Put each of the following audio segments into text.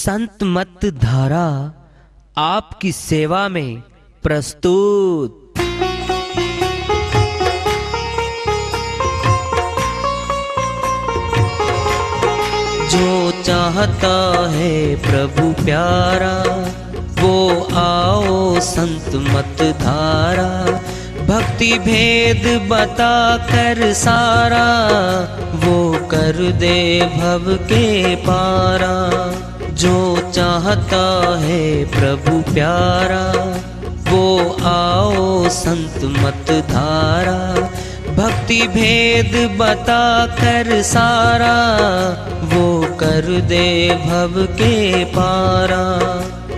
संत मत धारा आपकी सेवा में प्रस्तुत। जो चाहता है प्रभु प्यारा, वो आओ संत मत धारा। भक्ति भेद बता कर सारा, वो कर दे भव के पारा। जो चाहता है प्रभु प्यारा, वो आओ संत मत धारा। भक्ति भेद बता कर सारा, वो कर दे भव के पारा।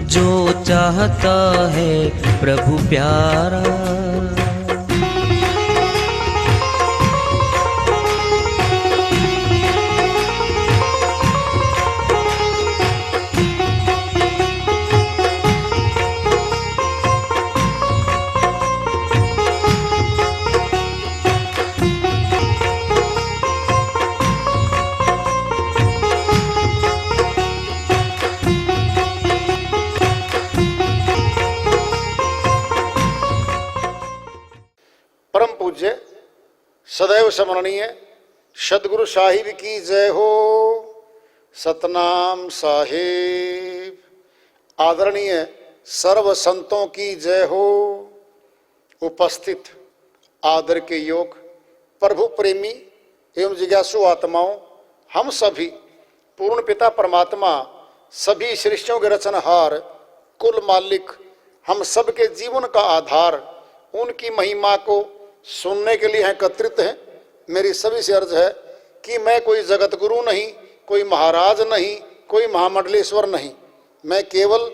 जो चाहता है प्रभु प्यारा। परम पूज्य सदैव स्मरणीय सदगुरु साहिब की जय हो। सतनाम साहिब। आदरणीय सर्व संतों की जय हो। उपस्थित आदर के योग प्रभु प्रेमी एवं जिज्ञासु आत्माओं, हम सभी पूर्ण पिता परमात्मा, सभी सृष्टियों के रचनहार, कुल मालिक, हम सब के जीवन का आधार, उनकी महिमा को सुनने के लिए एकत्रित हैं। मेरी सभी से अर्ज है कि मैं कोई जगत गुरु नहीं, कोई महाराज नहीं, कोई महामंडलेश्वर नहीं। मैं केवल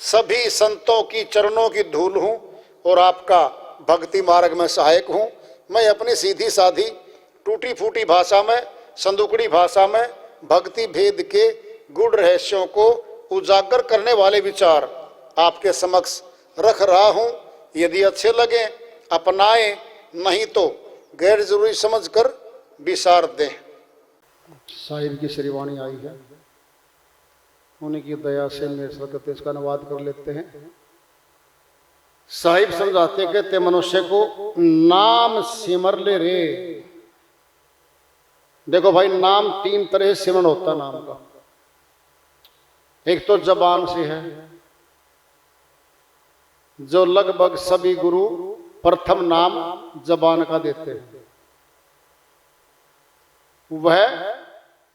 सभी संतों की चरणों की धूल हूँ और आपका भक्ति मार्ग में सहायक हूँ। मैं अपनी सीधी साधी टूटी फूटी भाषा में, संदुकड़ी भाषा में भक्ति भेद के गूढ़ रहस्यों को उजागर करने वाले विचार आपके समक्ष रख रहा हूँ। यदि अच्छे लगे अपनाएं, नहीं तो गैर जरूरी समझकर विसार दें। साहिब की श्रीवाणी आई है, उन्हीं की दया से मेरे सकते इसका अनुवाद कर लेते हैं। साहिब समझाते कहते मनुष्य को नाम सिमर ले रे। देखो भाई, नाम तीन तरह से सिमरन होता नाम का। एक तो जबान से है, जो लगभग सभी गुरु प्रथम नाम जबान का देते हैं। वह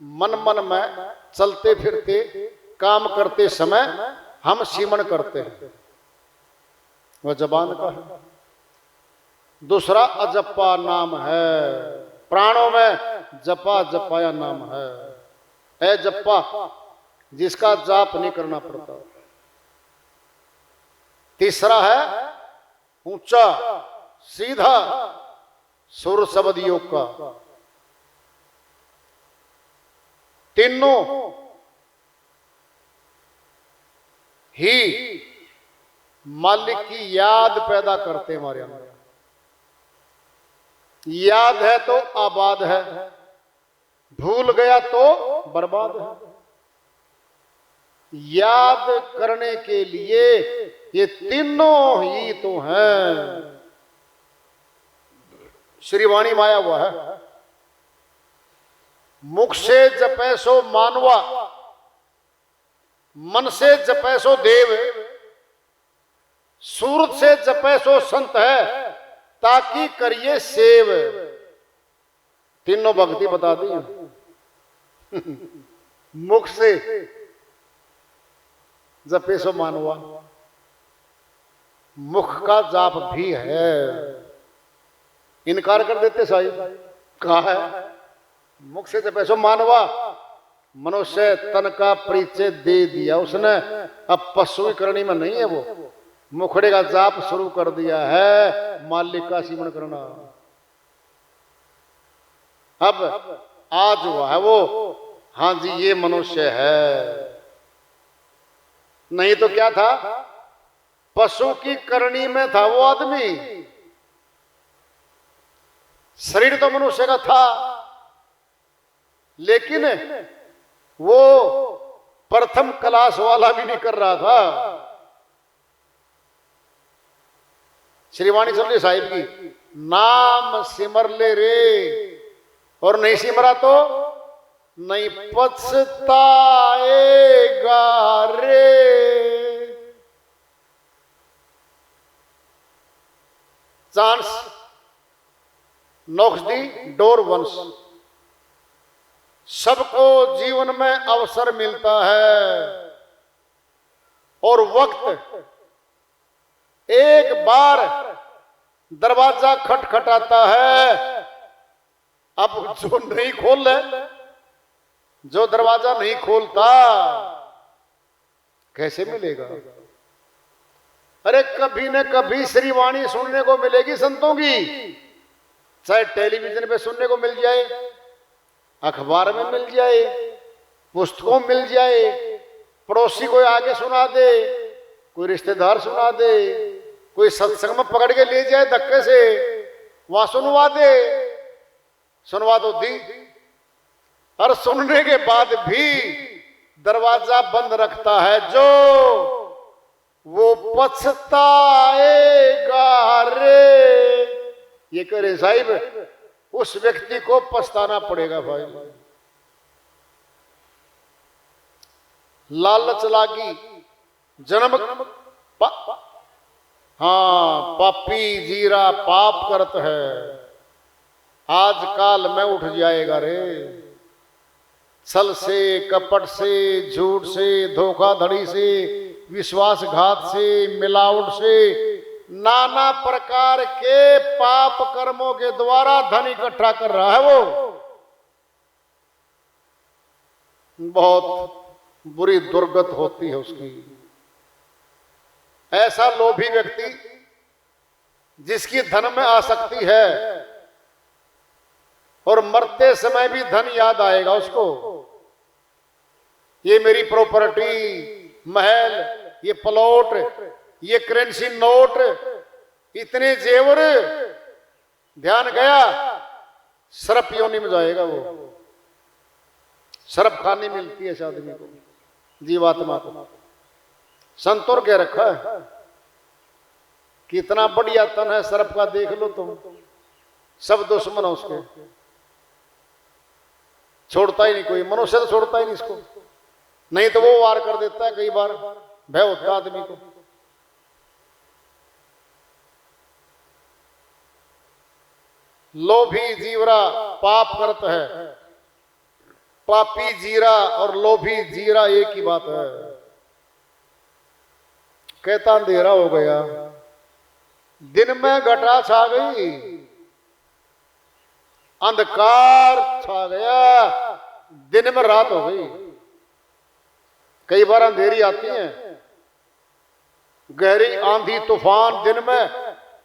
मन मन में चलते फिरते काम करते समय हम सिमरण करते हैं, वह जबान का है। दूसरा अजपा नाम है, प्राणों में जपा जपाया नाम है। ए जपा, जिसका जाप नहीं करना पड़ता। तीसरा है ऊंचा सीधा सुर शब्द योग का। तीनों ही मालिक की याद पैदा करते हमारे अंदर। याद है तो आबाद है, भूल गया तो बर्बाद है। याद करने के लिए ये तीनों ही तो हैं। श्रीवाणी माया हुआ है। मुख से जपै सो मानवा, मन से जपै सो देव, सूरत से जपै सो संत है, ताकि करिए सेव। तीनों भक्ति बता दी। मुख से जपे सो मानवा, मुख का जाप भी है। इनकार कर देते साहिब। कहा है मुख से जपे सो मानवा, मनुष्य तन का परिचय दे दिया उसने, अब पशु करनी में नहीं है। वो मुखड़े का जाप शुरू कर दिया है, मालिक का सिमरण करना। अब आज हुआ है वो, हाँ जी ये मनुष्य है। नहीं तो क्या था, पशु की करनी में था वो आदमी। शरीर तो मनुष्य का था, लेकिन वो प्रथम क्लास वाला भी नहीं कर रहा था। श्रीवाणी सरली साहिब की, नाम सिमर ले रे, और नहीं सिमरा तो नहीं पछताएगा रे। Chance knocks the door once. सबको जीवन में अवसर मिलता है और वक्त एक बार दरवाजा खटखटाता है। अब जो नहीं खोले, जो दरवाजा नहीं खोलता कैसे मिलेगा? अरे कभी न कभी श्रीवाणी सुनने को मिलेगी संतों की, चाहे टेलीविजन पे सुनने को मिल जाए, अखबार में मिल जाए, पुस्तकों में मिल जाए, पड़ोसी कोई आगे सुना दे, कोई रिश्तेदार सुना दे, कोई सत्संग में पकड़ के ले जाए धक्के से, वहां सुनवा दे, सुनवा तो दी, और सुनने के बाद भी दरवाजा बंद रखता है जो, वो पछताएगा रे। ये कह रहे साहिब, उस व्यक्ति को पछताना पड़ेगा भाई। लालच लागी जन्म हाँ, पापी जीरा पाप करत है, आज काल में उठ जाएगा रे। छल से, कपट से, झूठ से, धोखाधड़ी से, विश्वासघात से, मिलावट से, नाना प्रकार के पाप कर्मों के द्वारा धन इकट्ठा कर रहा है वो। बहुत बुरी दुर्गत होती है उसकी। ऐसा लोभी व्यक्ति जिसकी धन में आसक्ति है और मरते समय भी धन याद आएगा उसको, ये मेरी प्रॉपर्टी, महल, ये प्लॉट, ये करेंसी नोट, इतने जेवर, ध्यान गया सर्प योनि में जाएगा वो। सर्प खानी मिलती है इस आदमी को, जीवात्मा को। संतोर कह रखा है कितना बढ़िया तन है सर्प का, देख लो तुम, सब दुश्मन है उसके, छोड़ता ही नहीं कोई, मनुष्य तो छोड़ता ही नहीं इसको, नहीं तो वो वार कर देता है। कई बार भय होता है आदमी को। लोभी जीवरा पाप करता है, पापी जीरा और लोभी जीरा एक ही बात है। कहता अंधेरा हो गया, दिन में घटा छा गई, अंधकार छा गया, दिन में रात हो गई। कई बार अंधेरी आती है, गहरी आंधी तूफान, दिन में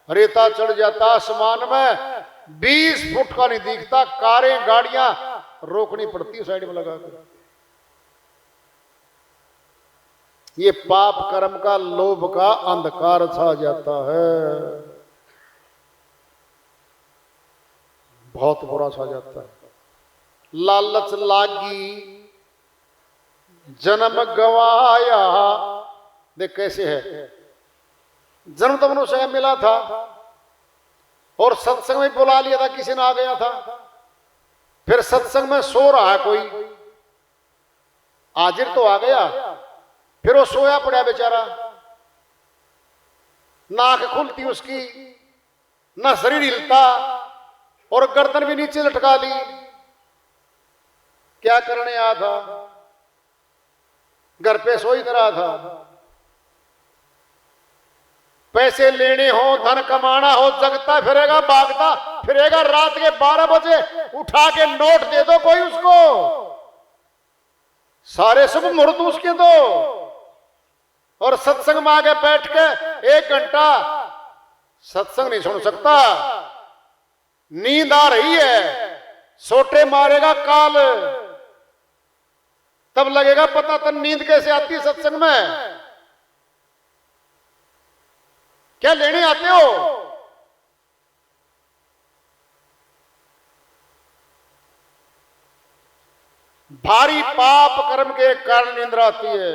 रेता चढ़ जाता आसमान में, 20 फुट का नहीं दिखता, कारें गाड़ियां रोकनी पड़ती साइड में लगा कर। ये पाप कर्म का, लोभ का अंधकार छा जाता है, बहुत बुरा छा जाता है। लालच लागी जन्म गवाया, देख कैसे है, जन्म तो मनुष्य मिला था और सत्संग में बुला लिया था, किसी ने आ गया था, फिर सत्संग में सो रहा है कोई, हाजिर तो आ गया, फिर वो सोया पड़ा बेचारा, नाक खुलती उसकी, ना शरीर हिलता और गर्दन भी नीचे लटका ली। क्या करने आया था? घर पे सो ही रहा था। पैसे लेने हो, धन कमाना हो, जगता फिरेगा, भागता फिरेगा, रात के 12 बजे उठा के नोट दे दो कोई उसको, सारे शुभ मुहूर्त उसके दो, और सत्संग में आगे बैठ के 1 घंटा सत्संग नहीं सुन सकता, नींद आ रही है, सोटे मारेगा काल, तब लगेगा पता तो नींद कैसे आती है सत्संग में। क्या लेने आते हो? भारी पाप कर्म के कारण निंद्रा आती है।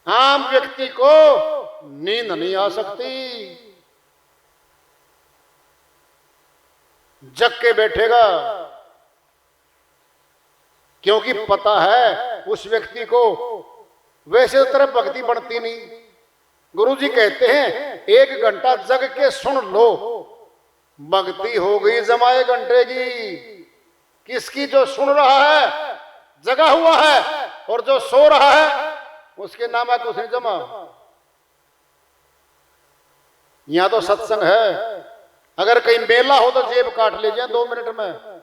आम व्यक्ति को नींद नहीं आ सकती, जग के बैठेगा, क्योंकि पता है उस व्यक्ति को वैसे तो तरफ भक्ति बनती नहीं। गुरु जी कहते हैं 1 घंटा जग के सुन लो, भक्ति हो गई जमाए घंटे की। किसकी? जो सुन रहा है, जगा हुआ है, और जो सो रहा है उसके नाम है कुछ नहीं जमा। यहां तो सत्संग है, अगर कहीं मेला हो तो जेब काट लीजिए 2 मिनट में।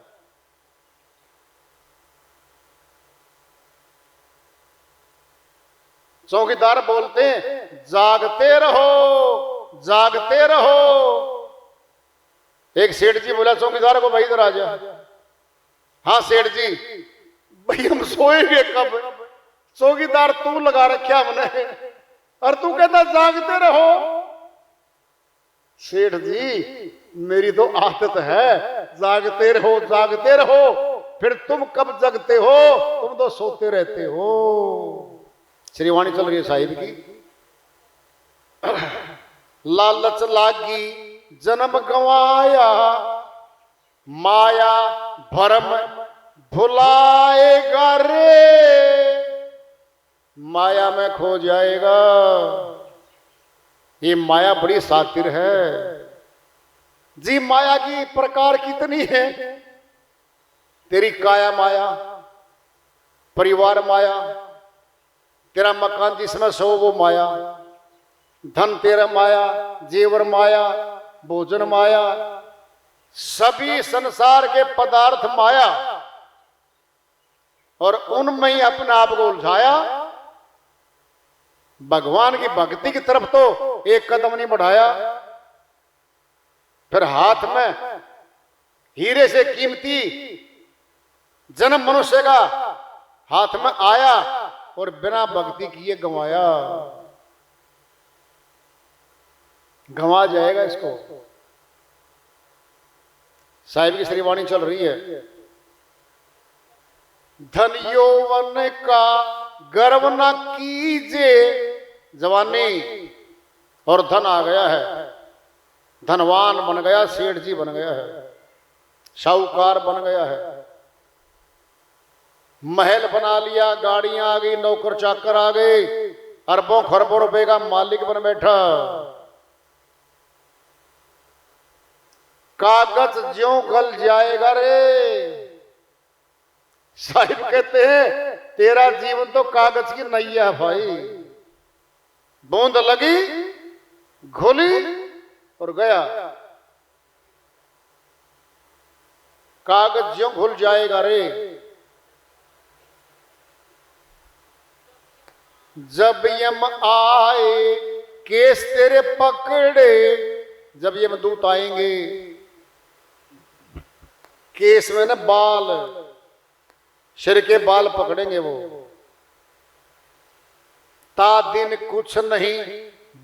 चौकीदार बोलते हैं जागते रहो, जागते रहो। एक सेठ जी बोला चौकीदार को, भाई इधर आ जा। हाँ सेठ जी, भाई हम सोएंगे कब? चौकीदार तू लगा रखा हमने, और तू कहता जागते रहो। सेठ जी मेरी तो आदत है, जागते रहो जागते रहो, फिर तुम कब जगते हो? तुम तो सोते रहते हो। श्री वाणी चल रही है साहिब की। लालच लागी जन्म गंवाया, माया भरम भुलाएगा रे, माया में खो जाएगा। ये माया बड़ी सातिर है जी। माया की प्रकार कितनी है? तेरी काया माया, परिवार माया, तेरा मकान जिसमें सो वो माया, धन तेरा माया, जेवर माया, भोजन माया, सभी संसार के पदार्थ माया, और उनमें ही अपने आप को उलझाया। भगवान की भक्ति की तरफ तो एक कदम नहीं बढ़ाया। फिर हाथ में हीरे से कीमती जन्म मनुष्य का हाथ में आया, और बिना भक्ति किए गंवाया। गंवा जाएगा इसको। साहिब की श्री वाणी चल रही है। धन यौवन का गर्व न कीजिए, जवानी और धन आ गया है, धनवान बन गया, सेठ जी बन गया है, साहूकार बन गया है, महल बना लिया, गाड़ियां आ गई, नौकर चाकर आ गए, अरबों खरबों रुपए का मालिक बन बैठा। कागज ज्यों गल जाएगा रे। साहिब कहते हैं तेरा जीवन तो कागज की नैया है भाई, बूंद लगी घुली और गया। कागज ज्यों घुल जाएगा रे। जब यम आए केस तेरे पकड़े, जब यमदूत आएंगे, केस में ना बाल, सिर के बाल पकड़ेंगे वो। ता दिन कुछ नहीं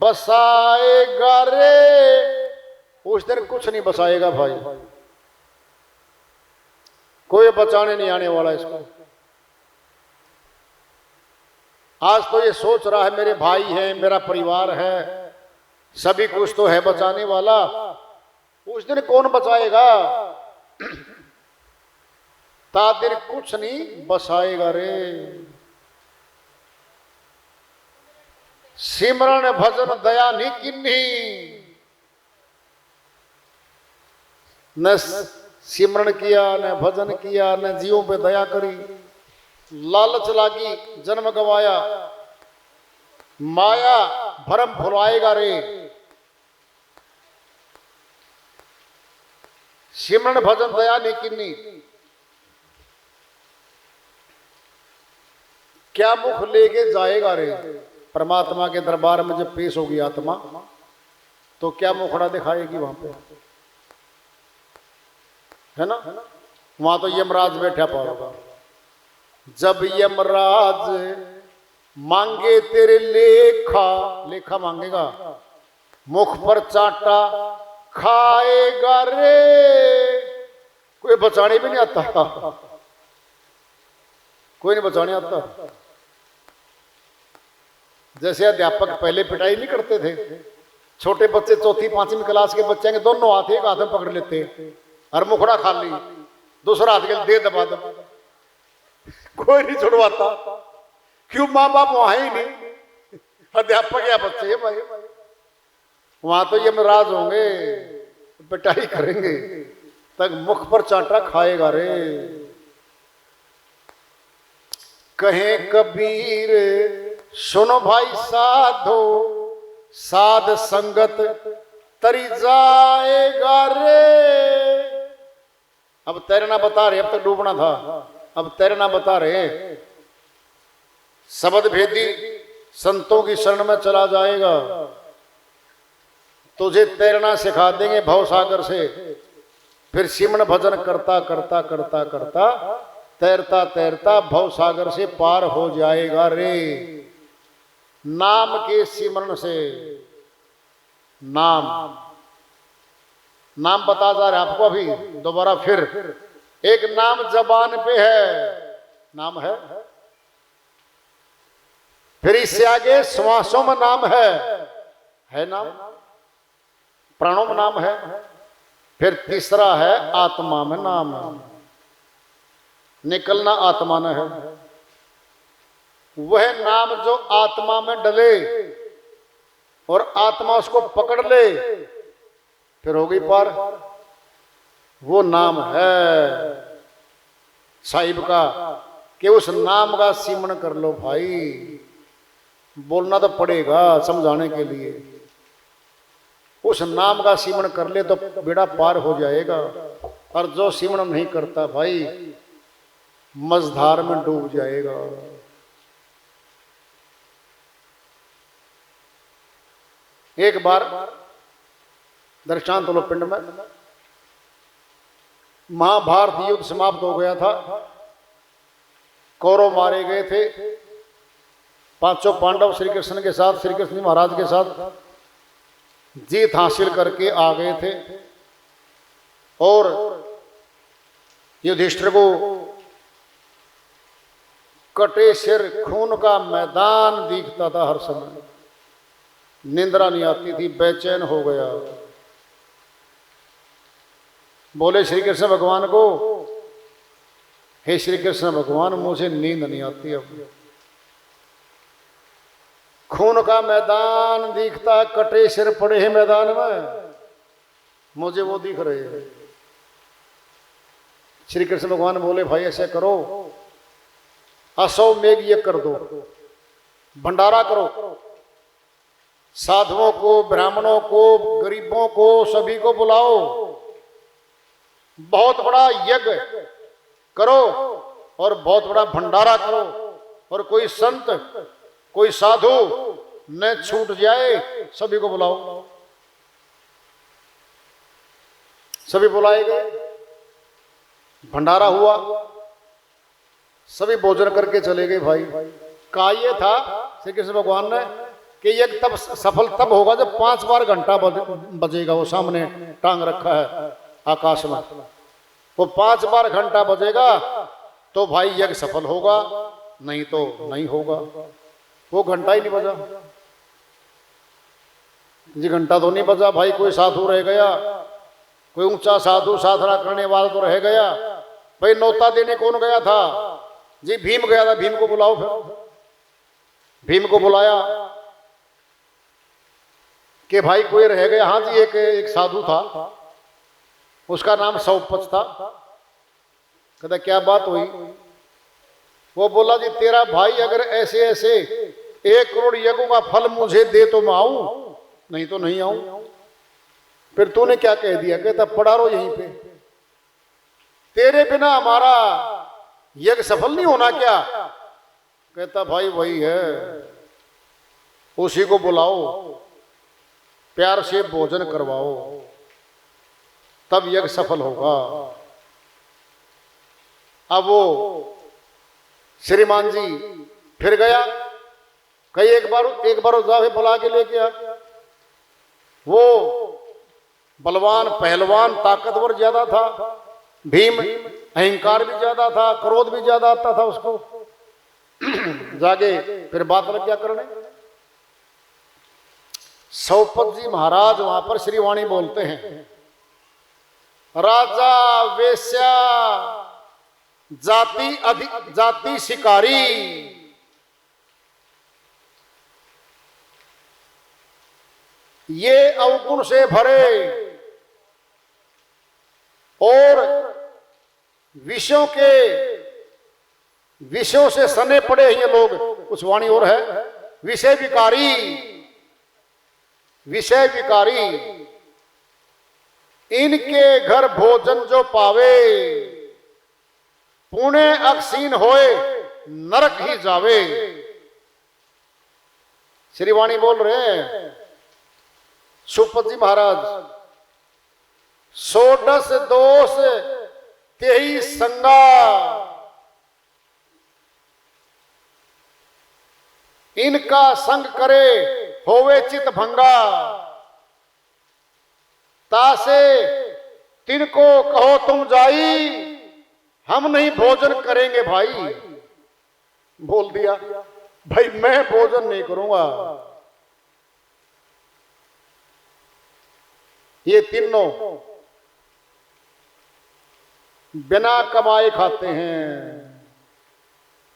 बसाएगा रे, उस दिन कुछ नहीं बसाएगा भाई, कोई बचाने नहीं आने वाला इसको। आज तो ये सोच रहा है मेरे भाई हैं, मेरा परिवार है, सभी कुछ तो है बचाने वाला, उस दिन कौन बचाएगा? ता दिन कुछ नहीं बसाएगा रे। सिमरन भजन दया नहीं किन्ही, न सिमरन किया न भजन किया न जीवों पे दया करी। लालच लागी जन्म गवाया, माया भरम भुलाएगा रे। सिमरन भजन दया नहीं किन्नी, क्या मुख लेके जाएगा रे? परमात्मा के दरबार में जब पेश होगी आत्मा, तो क्या मुखड़ा दिखाएगी वहां पे, है ना? वहां तो यमराज बैठा पाएगा। जब यमराज मांगे तेरे लेखा, लेखा मांगेगा, मुख पर चाटा खाएगा रे, कोई बचाने भी नहीं आता, कोई नहीं बचाने आता। जैसे अध्यापक पहले पिटाई नहीं करते थे, छोटे बच्चे चौथी पांचवी क्लास के बच्चे के दोनों हाथ एक हाथ में पकड़ लेते और मुखड़ा खाली, दूसरा हाथ के दे दबा दबा, कोई नहीं छुड़वाता। क्यों? माँ बाप वहां ही नहीं, अध्यापक या बच्चे है भाई, वहां तो ये नाराज होंगे, पिटाई करेंगे, तक मुख पर चांटा खाएगा रे। कहे कबीर सुनो भाई साधो, साध संगत तरी जाएगा रे। अब तैरना बता रहे, अब तक डूबना था, अब तैरना बता रहे। शब्द भेदी संतों की शरण में चला जाएगा, तुझे तैरना सिखा देंगे भव सागर से। फिर सिमरन भजन करता करता करता करता तैरता तैरता भव सागर से पार हो जाएगा रे। नाम के सिमरन से, नाम नाम बता जा रहा है आपको अभी दोबारा फिर। एक नाम जबान पे है, नाम है। फिर इससे आगे श्वासों में नाम है नाम, प्राणों में नाम है। फिर तीसरा है आत्मा में नाम है, निकलना आत्मा में है। वह नाम जो आत्मा में डले और आत्मा उसको पकड़ ले, फिर हो गई पार। वो नाम है साहिब का, कि उस नाम का सिमरन कर लो भाई। बोलना तो पड़ेगा समझाने के लिए, उस नाम का सिमरन कर ले तो बेड़ा पार हो जाएगा। और जो सिमरन नहीं करता भाई मझधार में डूब जाएगा। एक बार दृष्टांत लो, पिंड में महाभारत युद्ध समाप्त हो गया था, कौरव मारे गए थे, पांचों पांडव श्री कृष्ण के साथ, श्री कृष्ण महाराज के साथ जीत हासिल करके आ गए थे। और युधिष्ठिर को कटे सिर खून का मैदान दिखता था हर समय, निंद्रा नहीं आती थी, बेचैन हो गया। बोले श्री कृष्ण भगवान को, हे श्री कृष्ण भगवान मुझे नींद नहीं आती, अब खून का मैदान दिखता, कटे सिर पड़े हैं मैदान में, मुझे वो दिख रहे हैं। श्री कृष्ण भगवान बोले भाई ऐसे करो, असौ मेघ ये कर दो, भंडारा करो, साधुओं को, ब्राह्मणों को, गरीबों को, सभी को बुलाओ, बहुत बड़ा यज्ञ करो और बहुत बड़ा भंडारा करो, और कोई संत कोई साधु न छूट जाए, सभी को बुलाओ। सभी बुलाए गए, भंडारा हुआ, सभी भोजन करके चले गए। भाई कहा ये था श्री कृष्ण भगवान ने कि यज्ञ तब सफल तब होगा जब 5 बार घंटा बजेगा। वो सामने टांग रखा है आकाश में, वो 5 बार घंटा बजेगा तो भाई यज्ञ सफल होगा, नहीं तो नहीं होगा। वो घंटा ही नहीं बजा जी, घंटा तो नहीं बजा भाई। कोई साधु रह गया, कोई ऊंचा साधु साधना करने वाला तो रह गया। भाई नौता देने कौन गया था जी? भीम गया था, भीम को बुलाओ। फिर भीम को बुलाया कि भाई कोई रह गया। हाँ जी, एक साधु था, उसका नाम सौपच था। कहता क्या बात हुई? वो बोला जी तेरा भाई अगर ऐसे ऐसे 1 करोड़ यज्ञों का फल मुझे दे तो मैं आऊं, नहीं तो नहीं आऊं। फिर तूने क्या कह दिया? कहता पड़ा रहो यहीं पे, तेरे बिना हमारा यज्ञ सफल नहीं होना क्या? कहता भाई वही है, उसी को बुलाओ, प्यार से भोजन करवाओ, तब यज्ञ सफल होगा। अब वो श्रीमान जी फिर गया, कई एक बार जावे बुला के लेके आ। वो बलवान, पहलवान, ताकतवर ज्यादा था। भीम अहंकार भी ज्यादा था, क्रोध भी ज्यादा आता था उसको। जागे फिर बात लग गया करने। सौपत जी महाराज वहां पर श्री वाणी बोलते हैं, राजा वेश्या जाति शिकारी, ये अवगुण से भरे और विषयों से सने पड़े हैं ये लोग। कुछ वाणी और है, विषय विकारी, इनके घर भोजन जो पावे, पुणे अक्षीण होए नरक ही जावे। श्री वाणी बोल रहे हैं सुपत जी महाराज, षोडश दोष तेहि संगा, इनका संग करे होवे चित भंगा, तासे तिनको कहो तुम जाई, हम नहीं भोजन करेंगे भाई। बोल दिया भाई मैं भोजन नहीं करूंगा। ये तीनों बिना कमाए खाते हैं,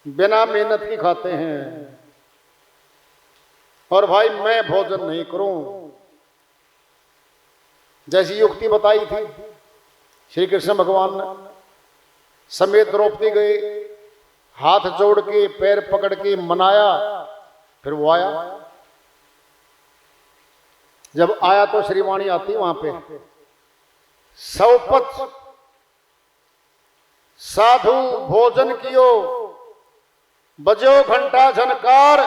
बिना मेहनत की खाते हैं, और भाई मैं भोजन नहीं करूं। जैसी युक्ति बताई थी श्री कृष्ण भगवान ने, समेत द्रौपदी गए, हाथ जोड़ के पैर पकड़ के मनाया, फिर वो आया। जब आया तो श्रीवाणी आती वहां पे, सौपत साधु भोजन कियो, बजो घंटा झनकार,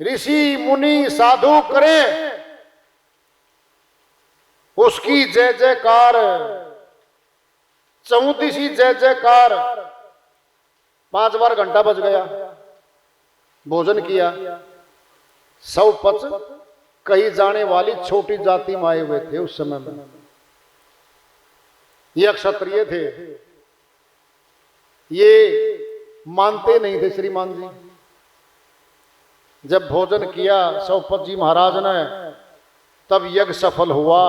ऋषि मुनि साधु करे उसकी जय जयकार, 34 जय जयकार। 5 बार घंटा बज गया, भोजन किया। सौपत कहीं जाने वाली छोटी जाति में आए हुए थे उस समय में, ये क्षत्रिय थे, ये मानते नहीं थे श्रीमान जी। जब भोजन किया सौपत जी महाराज ने, तब यज्ञ सफल हुआ,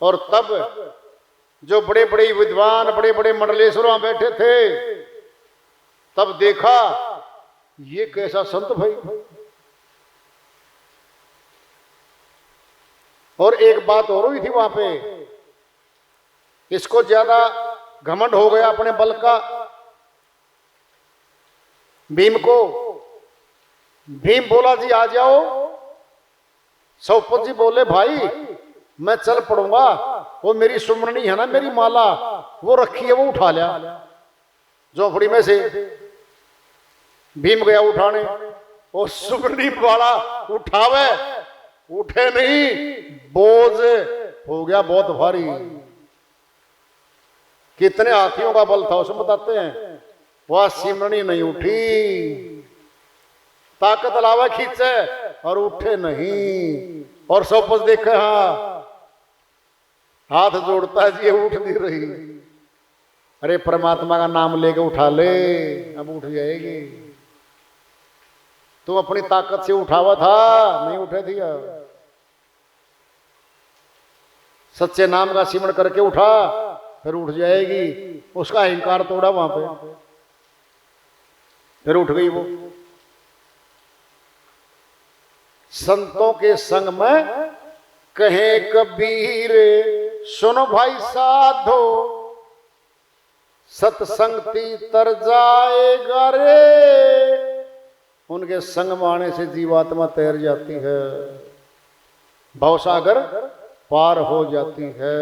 और तब जो बड़े बड़े विद्वान, बड़े बड़े मंडलेश्वर वहां बैठे थे, तब देखा ये कैसा संत भाई। और एक बात और हुई थी वहां पे, इसको ज्यादा घमंड हो गया अपने बल का भीम को। भीम बोला जी आ जाओ, सौपत जी बोले भाई मैं चल पड़ूंगा, वो मेरी सुमरनी है ना, मेरी माला वो रखी है, वो उठा लिया झोपड़ी में से। भीम गया उठाने, वो सुमरनी वाला उठावे, उठे नहीं, बोझ हो गया बहुत भारी। कितने हाथियों का बल था उसमें बताते हैं, वह सिमरनी नहीं उठी, ताकत अलावा खींचे और उठे नहीं। और सौपत देखे हाँ हाथ जोड़ता है जी, उठ नहीं रही। अरे परमात्मा का नाम लेके उठा ले, अब उठ जाएगी। तुम अपनी ताकत से उठावा था, नहीं उठे थी। सच्चे नाम का सिमरण करके उठा, फिर उठ जाएगी। उसका अहंकार तोड़ा वहां पे, फिर उठ गई वो। संतों के संग में कहे कबीर, सुनो भाई साधो, सत्संगति तर जाएगा रे। उनके संग में आने से जीवात्मा तैर जाती है, भवसागर पार हो जाती है।